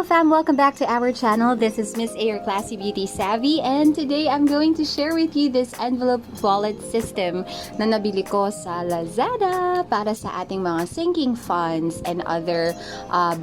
Hello fam! Welcome back to our channel. This is Miss A, your Classy Beauty Savvy, and today I'm going to share with you this envelope wallet system na nabili ko sa Lazada para sa ating mga sinking funds and other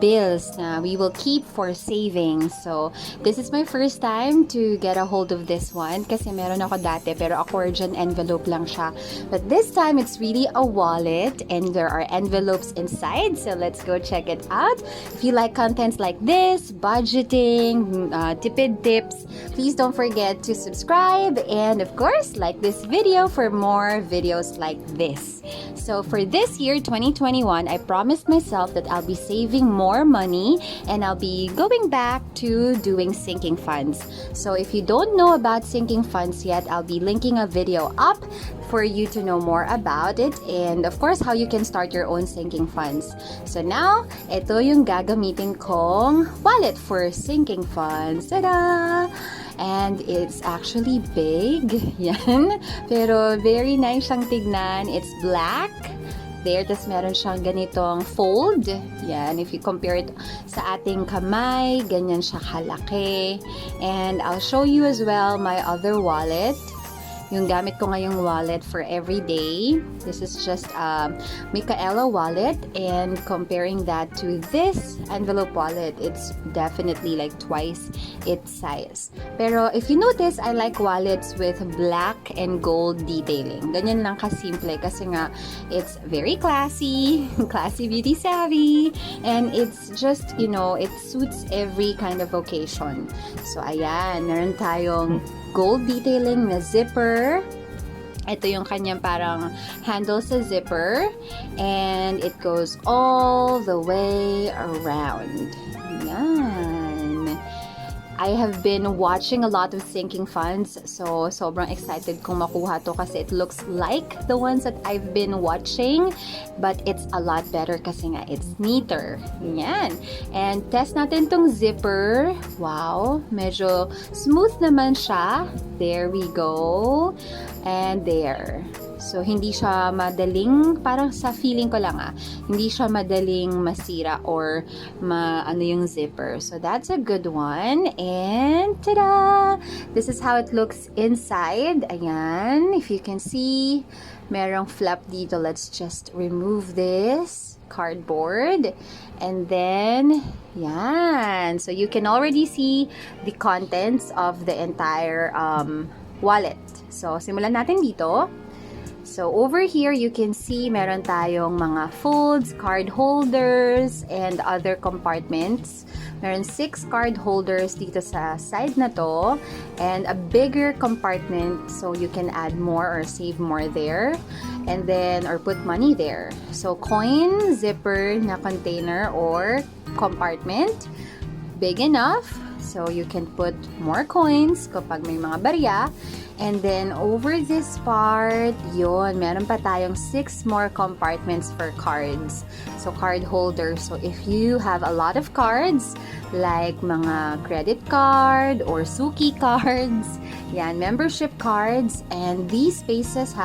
bills na we will keep for savings. So, this is my first time to get a hold of this one kasi meron ako dati pero accordion envelope lang siya. But this time, it's really a wallet and there are envelopes inside. So, let's go check it out. If you like contents like this, budgeting, tipid tips, please don't forget to subscribe and of course like this video for more videos like this. So for this year 2021, I promised myself that I'll be saving more money and I'll be going back to doing sinking funds. So if you don't know about sinking funds yet, I'll be linking a video up for you to know more about it and of course how you can start your own sinking funds. So now, ito yung gagamitin kong wallet for sinking funds. Ta-da! And it's actually big. Yan. Pero very nice siyang tignan. It's black. There, tas meron siyang ganitong fold. Yan, if you compare it sa ating kamay, ganyan siya kalaki. And I'll show you as well my other wallet. Yung gamit ko ngayong wallet for every day. This is just a Micaela wallet and comparing that to this envelope wallet, it's definitely like twice its size. Pero if you notice, I like wallets with black and gold detailing. Ganyan lang kasimple kasi nga it's very classy, classy beauty savvy, and it's just, you know, it suits every kind of occasion. So ayan, meron tayong gold detailing na zipper. Ito yung kanyang parang handle sa zipper. And it goes all the way around. Yan. I have been watching a lot of sinking funds. So, sobrang excited kong makuha to kasi it looks like the ones that I've been watching. But it's a lot better kasi nga it's neater. Yan. And test natin tong zipper. Wow. Medyo smooth naman siya. There we go. And there. So, hindi siya madaling, parang sa feeling ko lang hindi siya madaling masira or ano yung zipper. So, that's a good one. And, tada! This is how it looks inside. Ayan. If you can see, merong flap dito. Let's just remove this cardboard. And then, yan. So, you can already see the contents of the entire wallet. So, simulan natin dito. So, over here, you can see meron tayong mga folds, card holders, and other compartments. Meron 6 card holders dito sa side na to, and a bigger compartment so you can add more or save more there, and then, or put money there. So, coin, zipper na container or compartment, big enough, so you can put more coins kapag may mga barya. And then, over this part, yun, meron pa tayong 6 more compartments for cards. So, card holders. So, if you have a lot of cards, like mga credit card or Suki cards, yan, membership cards, and these spaces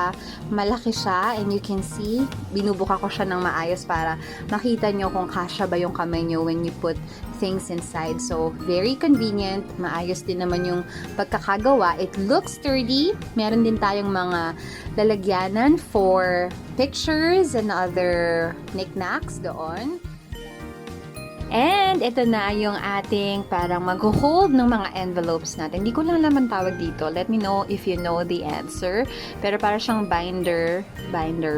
malaki siya, and you can see, binubuka ko siya ng maayos para makita nyo kung kasya ba yung kamay nyo when you put things inside. So, very convenient. Maayos din naman yung pagkakagawa. It looks sturdy. Meron din tayong mga lalagyanan for pictures and other knickknacks doon. And ito na yung ating parang mag-hold ng mga envelopes natin. Hindi ko lang naman tawag dito. Let me know if you know the answer. Pero para siyang binder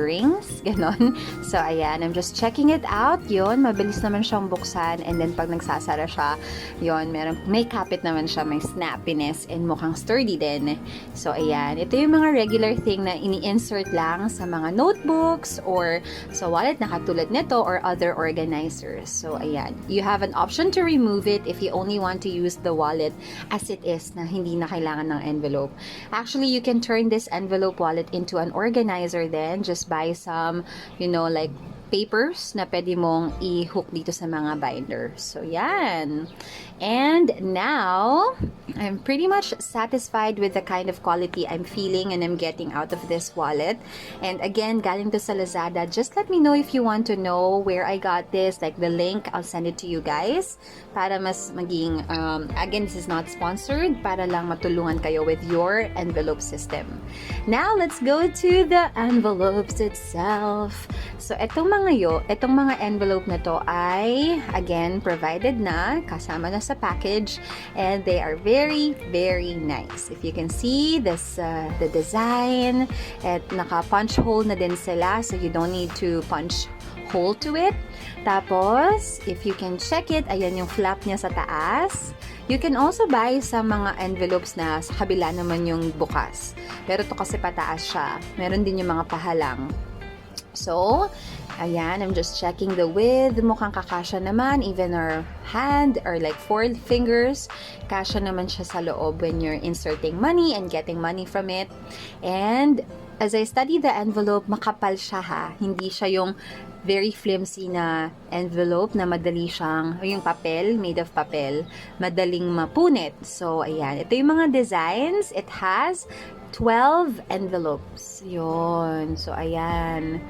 rings. Ganon. So, ayan. I'm just checking it out. Yun. Mabilis naman siyang buksan. And then, pag nagsasara siya, yun. May kapit naman siya. May snappiness. And mukhang sturdy din. So, ayan. Ito yung mga regular thing na ini-insert lang sa mga notebooks or sa wallet na katulad nito or other organizers. So, ayan. You have an option to remove it if you only want to use the wallet as it is na hindi na kailangan ng envelope. Actually, you can turn this envelope wallet into an organizer then. Just buy some, you know, like papers na pwede mong i-hook dito sa mga binder. So, yan. And now, I'm pretty much satisfied with the kind of quality I'm feeling and I'm getting out of this wallet. And again, galing to sa Lazada. Just let me know if you want to know where I got this, like the link, I'll send it to you guys para mas maging, again, this is not sponsored, para lang matulungan kayo with your envelope system. Now, let's go to the envelopes itself. So, itong mga envelope na to ay, again, provided na, kasama na sa package, and they are very, very nice. If you can see this, the design, at naka-punch hole na din sila, so you don't need to punch hole to it. Tapos, if you can check it, ayan yung flap niya sa taas. You can also buy sa mga envelopes na sa kabila naman yung bukas. Pero to kasi pataas siya. Meron din yung mga pahalang. So, ayan, I'm just checking the width. Mukhang kakasya naman. Even our hand or like 4 fingers, kasya naman siya sa loob when you're inserting money and getting money from it. And as I study the envelope, makapal siya ha. Hindi siya yung very flimsy na envelope na madali siyang, yung papel, made of papel, madaling mapunit. So, ayan. Ito yung mga designs. It has 12 envelopes. Yun. So, ayan.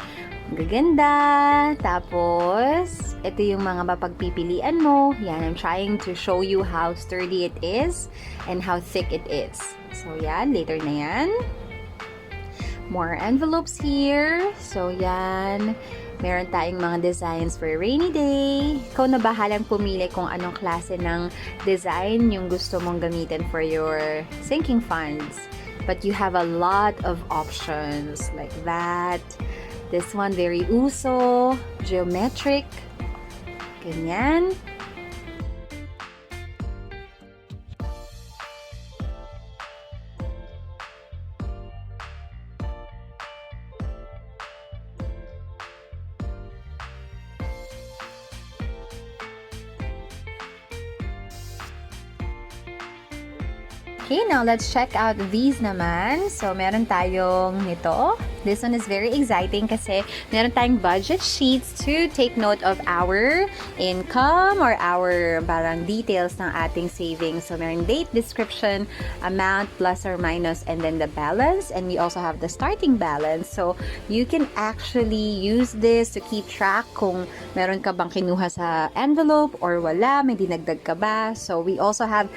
Gaganda. Tapos, ito yung mga mapagpipilian mo. Yan, I'm trying to show you how sturdy it is and how thick it is. So, yan. Later na yan. More envelopes here. So, yan. Meron tayong mga designs for a rainy day. Ikaw na bahalang pumili kung anong klase ng design yung gusto mong gamitin for your sinking funds. But you have a lot of options like that. This one, very uso, geometric. Ganyan. Okay, now let's check out these naman. So, meron tayong nito. This one is very exciting kasi meron tayong budget sheets to take note of our income or our parang details ng ating savings. So, meron date, description, amount, plus or minus, and then the balance. And we also have the starting balance. So, you can actually use this to keep track kung meron ka bang kinuha sa envelope or wala, may dinagdag ka ba. So, we also have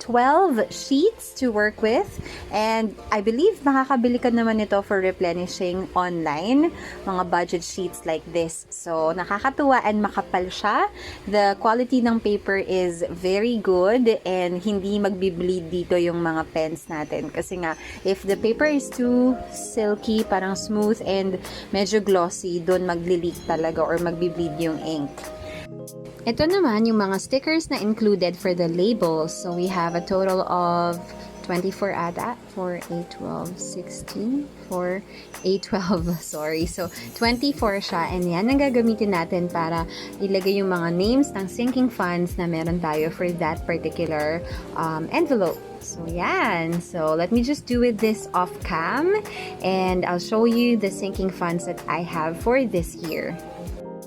12 sheets to work with, and I believe makakabili ka naman ito for replenishing online, mga budget sheets like this. So, nakakatuwa and makapal siya. The quality ng paper is very good and hindi magbi-bleed dito yung mga pens natin. Kasi nga, if the paper is too silky, parang smooth and medyo glossy, doon magli-leak talaga or magbi-bleed yung ink. Ito naman yung mga stickers na included for the labels. So, we have a total of 24 ata. 4, 8, 12, 16, 4, 8, 12. Sorry. So, 24 siya. And yan ang gagamitin natin para ilagay yung mga names ng sinking funds na meron tayo for that particular envelope. So, yan. So, let me just do with this off cam. And I'll show you the sinking funds that I have for this year.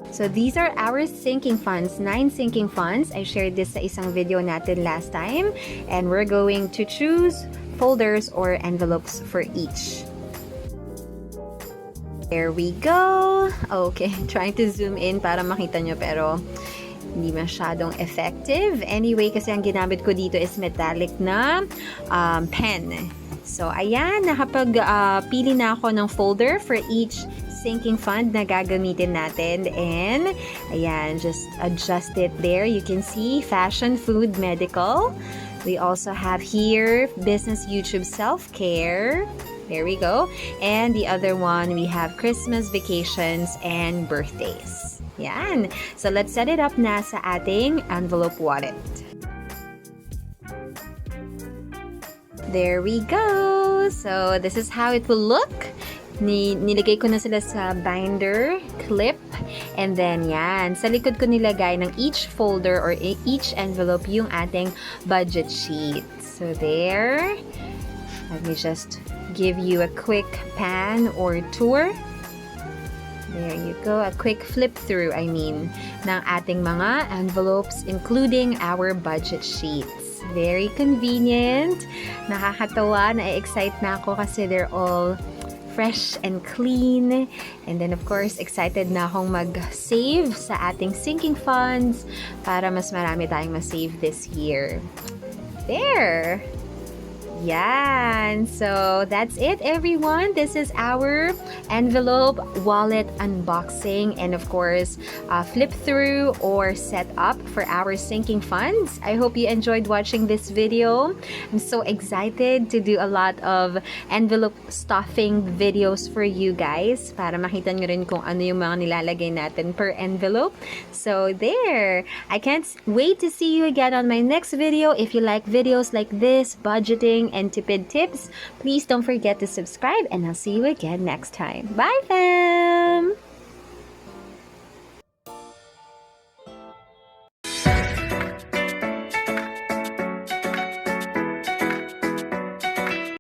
So, these are our sinking funds, 9 sinking funds. I shared this sa isang video natin last time. And we're going to choose folders or envelopes for each. There we go. Okay, trying to zoom in para makita nyo pero hindi masyadong effective. Anyway, kasi ang ginamit ko dito is metallic na pen. So, ayan, nakapag-pili na ako ng folder for each sinking fund na gagamitin natin. And, ayan, just adjust it there. You can see fashion, food, medical. We also have here business, YouTube, self-care. There we go. And the other one, we have Christmas, vacations, and birthdays. Yan. So, let's set it up na sa ating envelope wallet. There we go. So, this is how it will look. Nilagay ko na sila sa binder clip. And then, yan. Sa likod ko nilagay ng each folder or each envelope yung ating budget sheet. So, there. Let me just give you a quick pan or tour. There you go. A quick flip through, ng ating mga envelopes, including our budget sheets. Very convenient. Nakakatawa. Na-excite na ako kasi they're all fresh and clean. And then, of course, excited na akong mag-save sa ating sinking funds para mas marami tayong ma-save this year. There! Yan. So, that's it, everyone. This is our envelope wallet unboxing and, of course, flip through or set up for our sinking funds. I hope you enjoyed watching this video. I'm so excited to do a lot of envelope stuffing videos for you guys para makita nyo rin kung ano yung mga nilalagay natin per envelope. So, there. I can't wait to see you again on my next video. If you like videos like this, budgeting, and tipid tips, please don't forget to subscribe and I'll see you again next time. Bye fam!